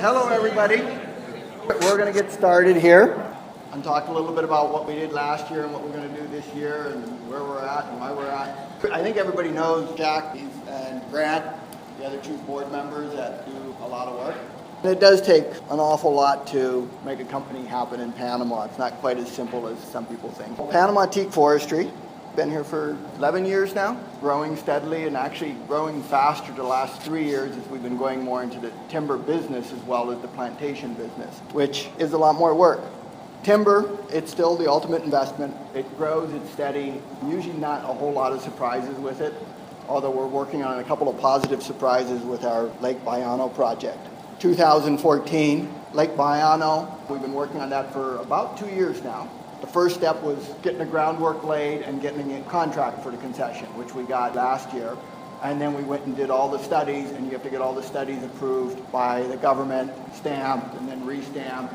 Hello, everybody. We're going to get started here and talk a little bit about what we did last year and what we're going to do this year and where we're at and why we're at. I think everybody knows Jack and Grant, the other two board members that do a lot of work. And it does take an awful lot to make a company happen in Panama. It's not quite as simple as some people think. Panama Teak Forestry. Been here for 11 years now, growing steadily and actually growing faster the last 3 years as we've been going more into the timber business as well as the plantation business, which is a lot more work. Timber, it's still the ultimate investment. It grows, it's steady, usually not a whole lot of surprises with it, although we're working on a couple of positive surprises with our Lake Bayano project. 2014, Lake Bayano, we've been working on that for about 2 years now. The first step was getting the groundwork laid and getting a contract for the concession, which we got last year. And then we went and did all the studies, and you have to get all the studies approved by the government, stamped and then re-stamped.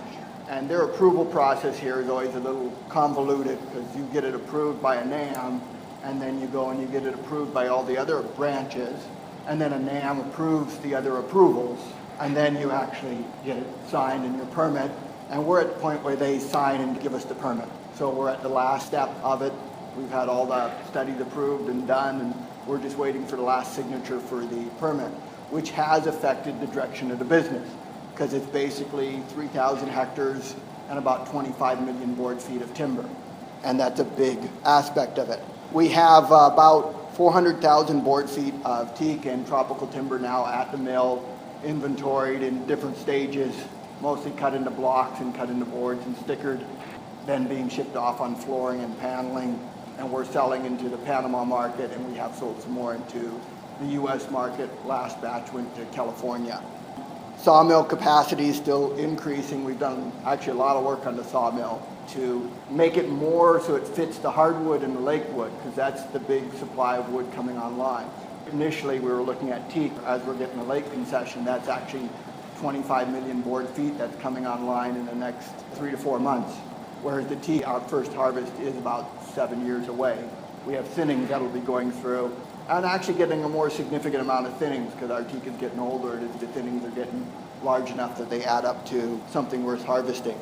And their approval process here is always a little convoluted because you get it approved by a NAM, and then you go and you get it approved by all the other branches, and then a NAM approves the other approvals, and then you actually get it signed in your permit. And we're at the point where they sign and give us the permit. So we're at the last step of it. We've had all the studies approved and done, and we're just waiting for the last signature for the permit, which has affected the direction of the business because it's basically 3,000 hectares and about 25 million board feet of timber. And that's a big aspect of it. We have about 400,000 board feet of teak and tropical timber now at the mill, inventoried in different stages, mostly cut into blocks and cut into boards and stickered, then being shipped off on flooring and paneling. And we're selling into the Panama market, and we have sold some more into the U.S. market. Last batch went to California. Sawmill capacity is still increasing. We've done actually a lot of work on the sawmill to make it more so it fits the hardwood and the lakewood, because that's the big supply of wood coming online. Initially, we were looking at teak. As we're getting the lake concession, that's actually 25 million board feet that's coming online in the next 3 to 4 months. Whereas the teak, our first harvest is about 7 years away. We have thinnings that'll be going through, and actually getting a more significant amount of thinnings because our teak is getting older and the thinnings are getting large enough that they add up to something worth harvesting.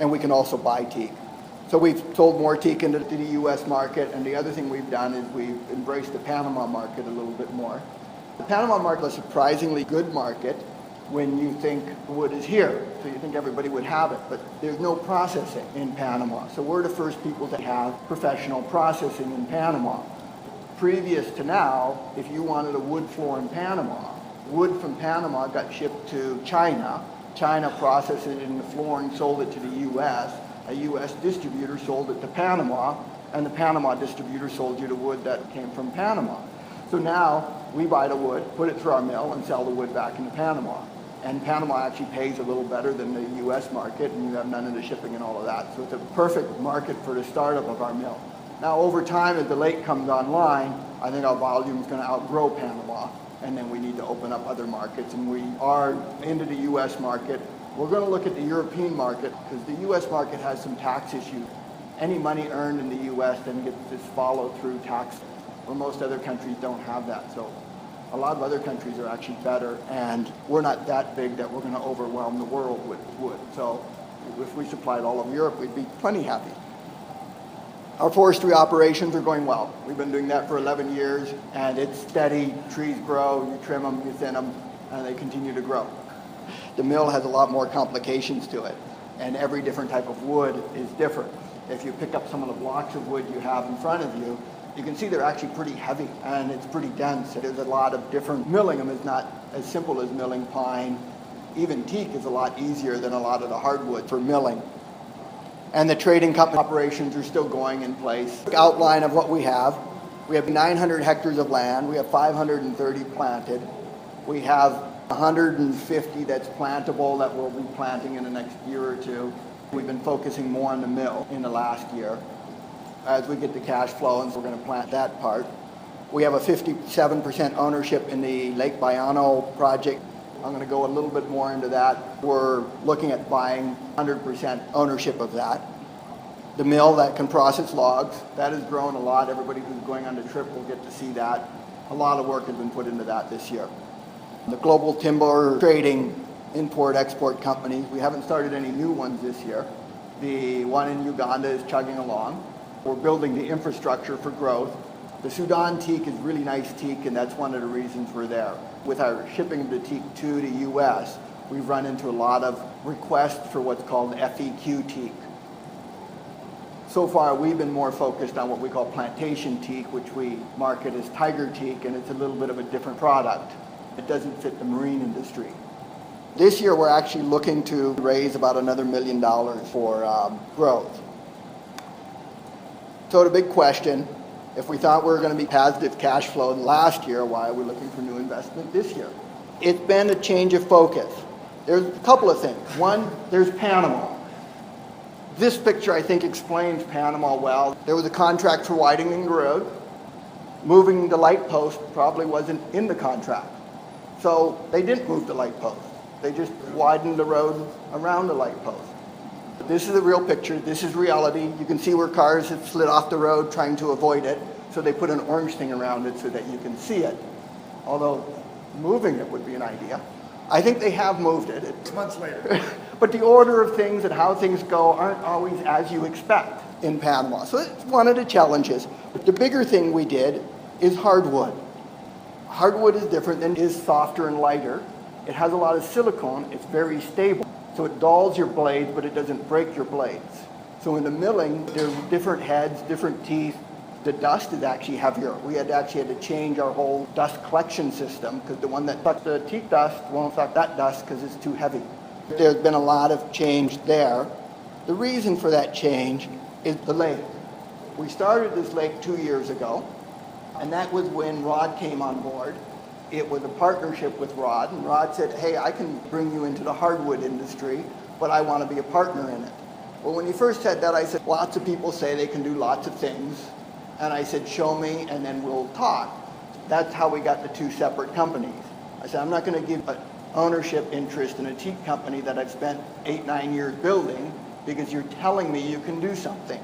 And we can also buy teak. So we've sold more teak into the U.S. market, and the other thing we've done is we've embraced the Panama market a little bit more. The Panama market is a surprisingly good market when you think wood is here. So you think everybody would have it, but there's no processing in Panama. So we're the first people to have professional processing in Panama. Previous to now, if you wanted a wood floor in Panama, wood from Panama got shipped to China. China processed it in the flooring, sold it to the U.S. A U.S. distributor sold it to Panama, and the Panama distributor sold you the wood that came from Panama. So now we buy the wood, put it through our mill, and sell the wood back into Panama. And Panama actually pays a little better than the U.S. market, and you have none of the shipping and all of that. So it's a perfect market for the startup of our mill. Now, over time, as the lake comes online, I think our volume is going to outgrow Panama, and then we need to open up other markets. And we are into the U.S. market. We're going to look at the European market because the U.S. market has some tax issues. Any money earned in the U.S. then gets this followed through tax, where most other countries don't have that. So a lot of other countries are actually better, and we're not that big that we're going to overwhelm the world with wood. So if we supplied all of Europe, we'd be plenty happy. Our forestry operations are going well. We've been doing that for 11 years, and it's steady. Trees grow, you trim them, you thin them, and they continue to grow. The mill has a lot more complications to it, and every different type of wood is different. If you pick up some of the blocks of wood you have in front of you, you can see they're actually pretty heavy, and it's pretty dense. There's a lot of different milling them. Is not as simple as milling pine. Even teak is a lot easier than a lot of the hardwood for milling. And the trading company operations are still going in place. Outline of what we have. We have 900 hectares of land. We have 530 planted. We have 150 that's plantable that we'll be planting in the next year or two. We've been focusing more on the mill in the last year. As we get the cash flow, and we're going to plant that part. We have a 57% ownership in the Lake Bayano project. I'm going to go a little bit more into that. We're looking at buying 100% ownership of that. The mill that can process logs, that has grown a lot. Everybody who's going on the trip will get to see that. A lot of work has been put into that this year. The global timber trading import-export companies. We haven't started any new ones this year. The one in Uganda is chugging along. We're building the infrastructure for growth. The Sudan teak is really nice teak, and that's one of the reasons we're there. With our shipping the teak to the U.S., we've run into a lot of requests for what's called FEQ teak. So far, we've been more focused on what we call plantation teak, which we market as tiger teak, and it's a little bit of a different product. It doesn't fit the marine industry. This year, we're actually looking to raise about another $1 million for growth. So the big question, if we thought we were going to be positive cash flow last year, why are we looking for new investment this year? It's been a change of focus. There's a couple of things. One, there's Panama. This picture, I think, explains Panama well. There was a contract for widening the road. Moving the light post probably wasn't in the contract. So they didn't move the light post. They just widened the road around the light post. This is a real picture. This is reality. You can see where cars have slid off the road trying to avoid it. So they put an orange thing around it so that you can see it. Although moving it would be an idea. I think they have moved it. 6 months later. But the order of things and how things go aren't always as you expect in Panama. So it's one of the challenges. But the bigger thing we did is hardwood. Hardwood is different and is softer and lighter. It has a lot of silicone. It's very stable. So it dulls your blades, but it doesn't break your blades. So in the milling, there's different heads, different teeth. The dust is actually heavier. We had to change our whole dust collection system because the one that sucks the teak dust won't suck that dust because it's too heavy. There's been a lot of change there. The reason for that change is the lake. We started this lake 2 years ago, and that was when Rod came on board. It was a partnership with Rod, and Rod said, hey, I can bring you into the hardwood industry, but I want to be a partner in it. Well, when he first said that, I said, lots of people say they can do lots of things. And I said, show me, and then we'll talk. That's how we got the two separate companies. I said, I'm not going to give an ownership interest in a teak company that I've spent 8-9 years building because you're telling me you can do something.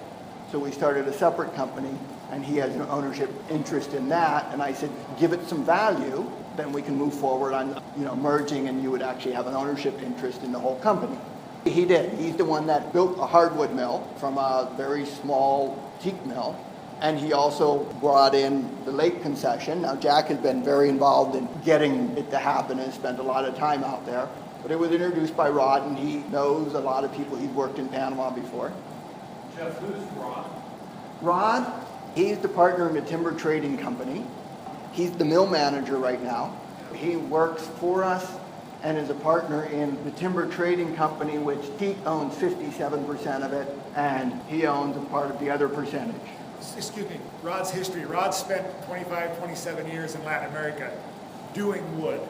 So we started a separate company, and he has an ownership interest in that. And I said, give it some value, then we can move forward on merging, and you would actually have an ownership interest in the whole company. He did. He's the one that built a hardwood mill from a very small teak mill. And he also brought in the lake concession. Now, Jack has been very involved in getting it to happen and spent a lot of time out there. But it was introduced by Rod, and he knows a lot of people. He's worked in Panama before. Jeff, who's Rod? Rod, he's the partner in the timber trading company. He's the mill manager right now. He works for us and is a partner in the timber trading company, which he owns 57% of it, and he owns a part of the other percentage. Excuse me, Rod's history. Rod spent 27 years in Latin America doing wood,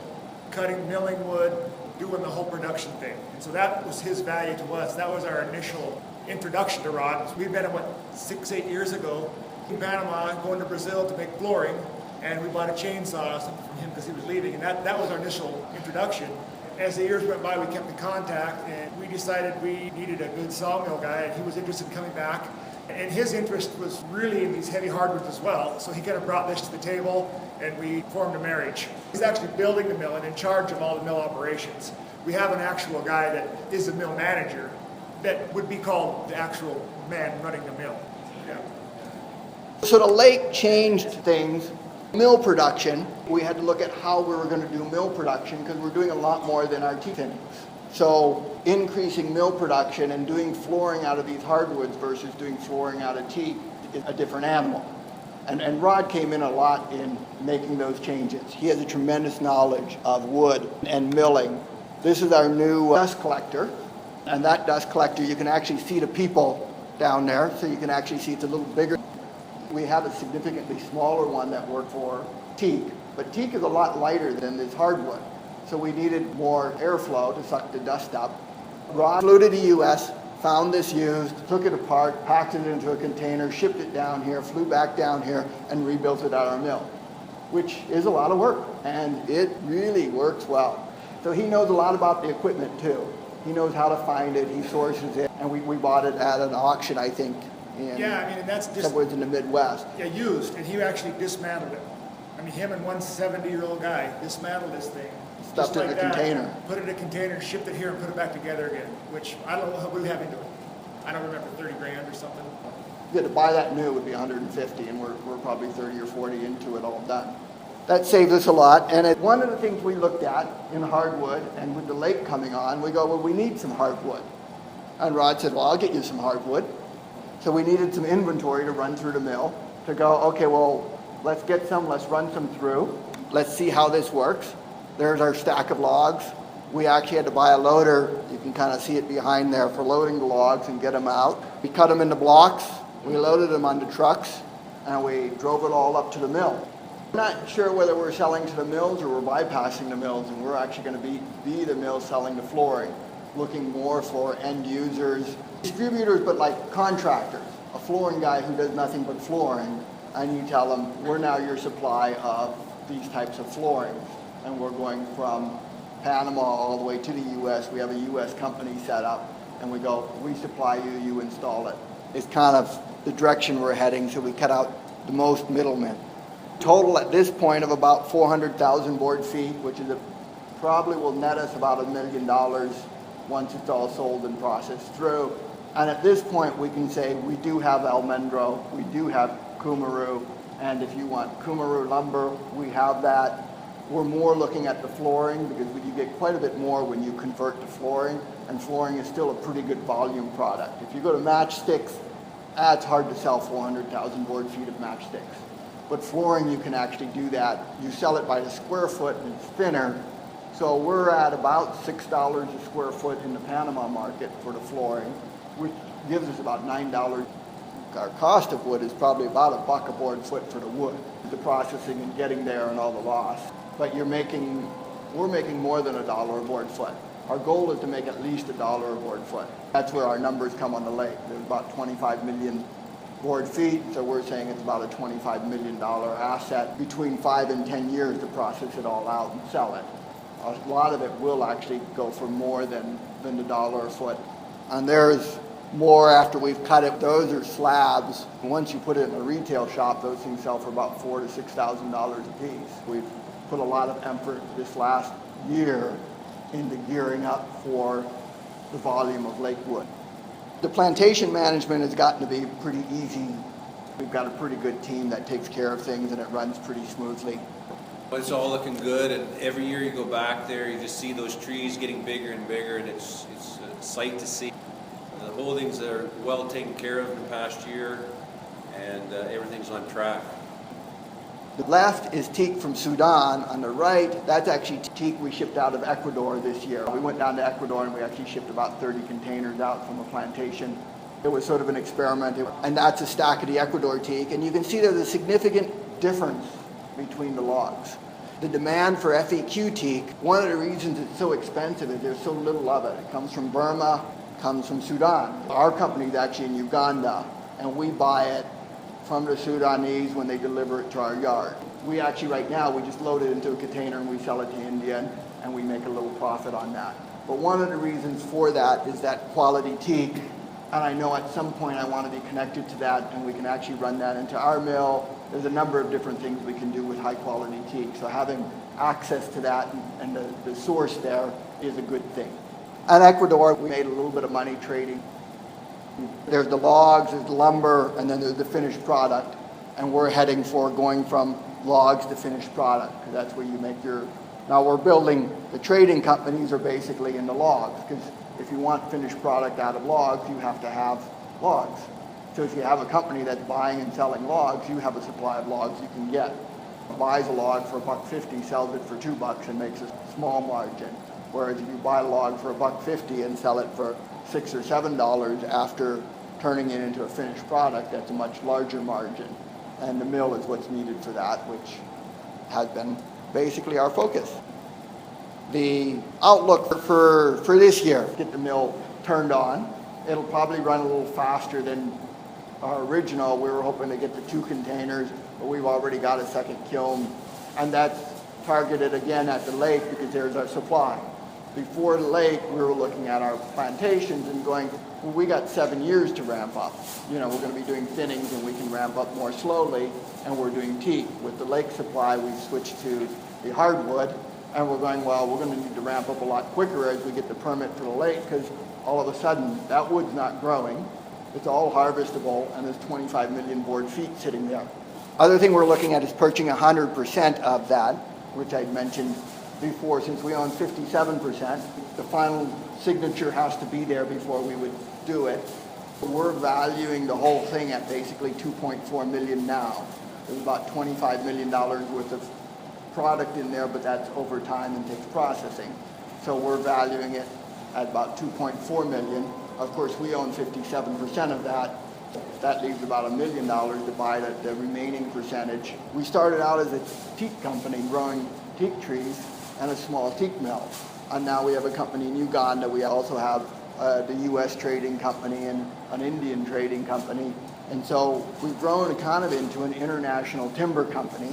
cutting, milling wood, doing the whole production thing. And so that was his value to us. That was our initial introduction to Rod. We met him, 6-8 years ago in Panama, going to Brazil to make flooring, and we bought a chainsaw or something from him because he was leaving. And that was our initial introduction. As the years went by, we kept in contact, and we decided we needed a good sawmill guy, and he was interested in coming back. And his interest was really in these heavy hardwoods as well. So he kind of brought this to the table, and we formed a marriage. He's actually building the mill and in charge of all the mill operations. We have an actual guy that is a mill manager that would be called the actual man running the mill. Yeah. So the lake changed things. Mill production, we had to look at how we were going to do mill production because we're doing a lot more than our teak thinnings. So increasing mill production and doing flooring out of these hardwoods versus doing flooring out of teak is a different animal. And Rod came in a lot in making those changes. He has a tremendous knowledge of wood and milling. This is our new dust collector. And that dust collector, you can actually see the people down there. So you can actually see it's a little bigger. We have a significantly smaller one that worked for teak. But teak is a lot lighter than this hardwood. So we needed more airflow to suck the dust up. Rod flew to the U.S., found this used, took it apart, packed it into a container, shipped it down here, flew back down here, and rebuilt it at our mill, which is a lot of work, and it really works well. So he knows a lot about the equipment, too. He knows how to find it, he sources it, and we bought it at an auction, I think, and that's just somewhere in the Midwest. Yeah, used, and he actually dismantled it. Him and one 70-year-old guy dismantled this thing. stuffed in a container. Put it in a container, shipped it here, and put it back together again. Which I don't know what we have into it. I don't remember, 30 grand or something. Yeah, to buy that new would be 150, and we're probably 30 or 40 into it all done. That saves us a lot. And one of the things we looked at in hardwood, and with the lake coming on, we go, well, we need some hardwood. And Rod said, well, I'll get you some hardwood. So we needed some inventory to run through the mill to go, okay, well, let's get some, let's run some through. Let's see how this works. There's our stack of logs. We actually had to buy a loader. You can kind of see it behind there for loading the logs and get them out. We cut them into blocks. We loaded them onto trucks, and we drove it all up to the mill. We're not sure whether we're selling to the mills or we're bypassing the mills, and we're actually going to be the mill selling the flooring, looking more for end users, distributors, but like contractors, a flooring guy who does nothing but flooring, and you tell them, we're now your supply of these types of flooring, and we're going from Panama all the way to the U.S. We have a U.S. company set up, and we go, we supply you, you install it. It's kind of the direction we're heading, so we cut out the most middlemen. Total at this point of about 400,000 board feet, which is probably will net us about $1 million once it's all sold and processed through. And at this point, we can say we do have almendro, we do have kumaru, and if you want kumaru lumber, we have that. We're more looking at the flooring because you get quite a bit more when you convert to flooring, and flooring is still a pretty good volume product. If you go to matchsticks, it's hard to sell 400,000 board feet of matchsticks. But flooring, you can actually do that. You sell it by the square foot and it's thinner. So we're at about $6 a square foot in the Panama market for the flooring, which gives us about $9. Our cost of wood is probably about $1 a board foot for the wood, the processing and getting there and all the loss. But we're making more than $1 a board foot. Our goal is to make at least $1 a board foot. That's where our numbers come on the lake. There's about 25 million board feet, so we're saying it's about a $25 million asset between 5 and 10 years to process it all out and sell it. A lot of it will actually go for more than $1 a foot. And there's more after we've cut it. Those are slabs. Once you put it in a retail shop, those things sell for about $4,000 to $6,000 a piece. We've put a lot of effort this last year into gearing up for the volume of lake wood. The plantation management has gotten to be pretty easy. We've got a pretty good team that takes care of things, and it runs pretty smoothly. It's all looking good, and every year you go back there, you just see those trees getting bigger and bigger, and it's a sight to see. The holdings are well taken care of in the past year, and everything's on track. The left is teak from Sudan. On the right, that's actually teak we shipped out of Ecuador this year. We went down to Ecuador and we actually shipped about 30 containers out from a plantation. It was sort of an experiment, and that's a stack of the Ecuador teak. And you can see there's a significant difference between the logs. The demand for FEQ teak, one of the reasons it's so expensive is there's so little of it. It comes from Burma, comes from Sudan. Our company is actually in Uganda, and we buy it from the Sudanese when they deliver it to our yard. We actually, right now, we just load it into a container and we sell it to India, and we make a little profit on that. But one of the reasons for that is that quality teak, and I know at some point I want to be connected to that, and we can actually run that into our mill. There's a number of different things we can do with high quality teak, so having access to that and the source there is a good thing. In Ecuador, we made a little bit of money trading. There's the logs, there's the lumber, and then there's the finished product. And we're heading for going from logs to finished product, because that's where you make your... Now we're building, the trading companies are basically in the logs, because if you want finished product out of logs, you have to have logs. So if you have a company that's buying and selling logs, you have a supply of logs you can get. Buys a log for $1.50, sells it for $2 and makes a small margin. Whereas if you buy a log for $1.50 and sell it for $6 or $7 after turning it into a finished product, that's a much larger margin. And the mill is what's needed for that, which has been basically our focus. The outlook for this year, get the mill turned on. It'll probably run a little faster than our original. We were hoping to get the 2 containers, but we've already got a second kiln. And that's targeted again at the lake because there's our supply. Before the lake, we were looking at our plantations and going, well, we got 7 years to ramp up. You know, we're going to be doing thinnings and we can ramp up more slowly, and we're doing teak. With the lake supply, we switched to the hardwood, And we're going, well, we're going to need to ramp up a lot quicker as we get the permit for the lake, because all of a sudden that wood's not growing. It's all harvestable, and there's 25 million board feet sitting there. Other thing we're looking at is purchasing 100% of that, which I mentioned before. Since we own 57%, the final signature has to be there before we would do it. We're valuing the whole thing at basically $2.4 million now. There's about $25 million worth of product in there, but that's over time and takes processing. So we're valuing it at about $2.4 million. Of course, we own 57% of that. That leaves about $1 million to buy the remaining percentage. We started out as a teak company growing teak trees and a small teak mill. And now we have a company in Uganda. We also have the U.S. trading company and an Indian trading company. And so we've grown kind of into an international timber company.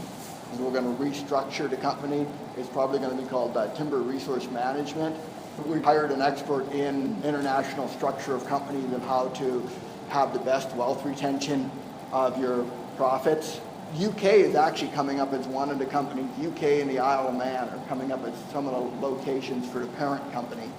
And we're going to restructure the company. It's probably going to be called Timber Resource Management. We hired an expert in international structure of companies and how to have the best wealth retention of your profits. UK is actually coming up as one of the companies. UK and the Isle of Man are coming up as some of the locations for the parent company.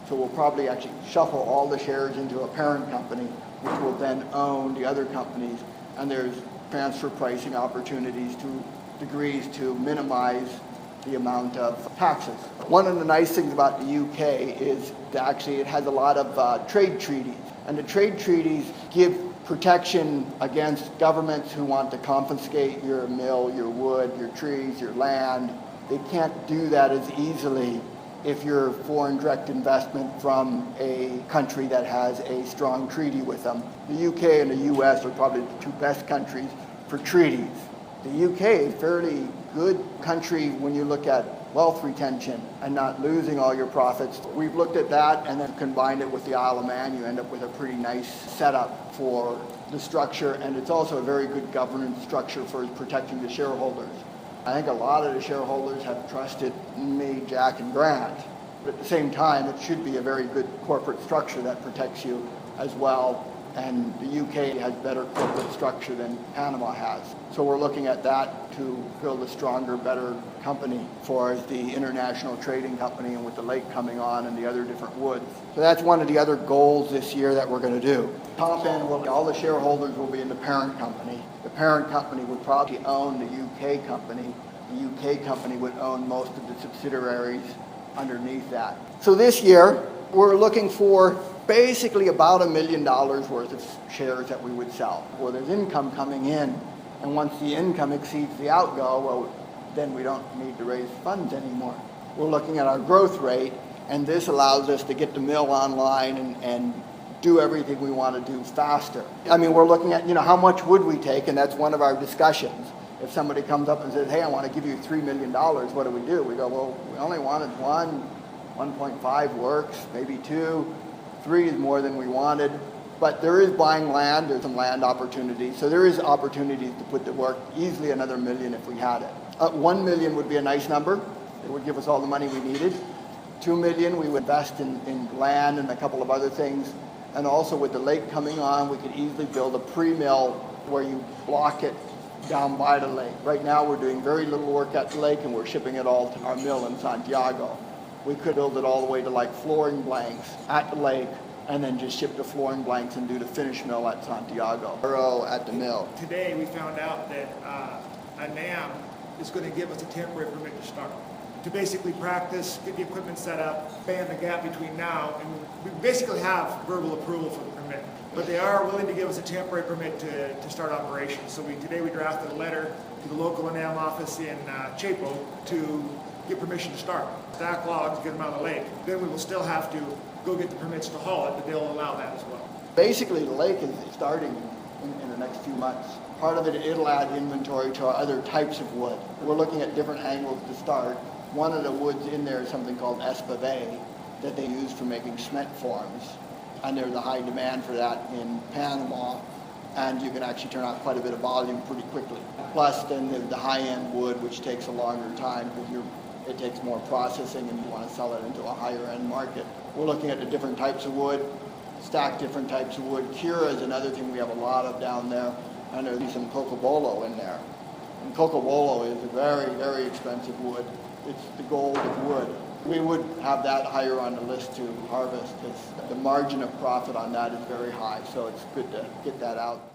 So we'll probably actually shuffle all the shares into a parent company, which will then own the other companies. And there's transfer pricing opportunities to degrees to minimize the amount of taxes. One of the nice things about the UK is that actually it has a lot of trade treaties. And the trade treaties give protection against governments who want to confiscate your mill, your wood, your trees, your land. They can't do that as easily if you're foreign direct investment from a country that has a strong treaty with them. The UK and the US are probably the two best countries for treaties. The UK is a fairly good country when you look at wealth retention and not losing all your profits. We've looked at that and then combined it with the Isle of Man. You end up with a pretty nice setup for the structure, and it's also a very good governance structure for protecting the shareholders. I think a lot of the shareholders have trusted me, Jack, and Grant, but at the same time, it should be a very good corporate structure that protects you as well. And the UK has better corporate structure than Panama has. So we're looking at that to build a stronger, better company for the international trading company, and with the lake coming on and the other different woods. So that's one of the other goals this year that we're going to do. Top end, all the shareholders will be in the parent company. The parent company would probably own the UK company. The UK company would own most of the subsidiaries underneath that. So this year, we're looking for basically about $1 million worth of shares that we would sell. Well, there's income coming in, and once the income exceeds the outgo, well, then we don't need to raise funds anymore. We're looking at our growth rate, and this allows us to get the mill online and do everything we want to do faster. I mean, we're looking at, how much would we take, and that's one of our discussions. If somebody comes up and says, hey, I want to give you $3 million, what do? We go, well, we only wanted 1.5 works, maybe 2. 3 is more than we wanted, but there is buying land. There's some land opportunities, so there is opportunities to put to work easily another $1 million if we had it. $1 million would be a nice number. It would give us all the money we needed. $2 million, we would invest in land and a couple of other things, and also with the lake coming on, we could easily build a pre-mill where you block it down by the lake. Right now, we're doing very little work at the lake, and we're shipping it all to our mill in Santiago. We could build it all the way to like flooring blanks at the lake, and then just ship the flooring blanks and do the finish mill at Santiago or at the mill. Today we found out that a NAM is going to give us a temporary permit to start, to basically practice, get the equipment set up, span the gap between now, and we basically have verbal approval for the permit. But they are willing to give us a temporary permit to start operations. So today we drafted a letter to the local NAM office in Chapo to get permission to start. Stack logs, get them out of the lake. Then we will still have to go get the permits to haul it, but they'll allow that as well. Basically, the lake is starting in the next few months. Part of it, it'll add inventory to our other types of wood. We're looking at different angles to start. One of the woods in there is something called espave that they use for making cement forms. And there's a high demand for that in Panama. And you can actually turn out quite a bit of volume pretty quickly. Plus, then there's the high-end wood, which takes a longer time because it takes more processing and you want to sell it into a higher-end market. We're looking at the different types of wood, stack different types of wood. Cura is another thing we have a lot of down there, and there's some cocobolo in there. And cocobolo is a very, very expensive wood. it's the gold of wood. We would have that higher on the list to harvest because the margin of profit on that is very high, so it's good to get that out.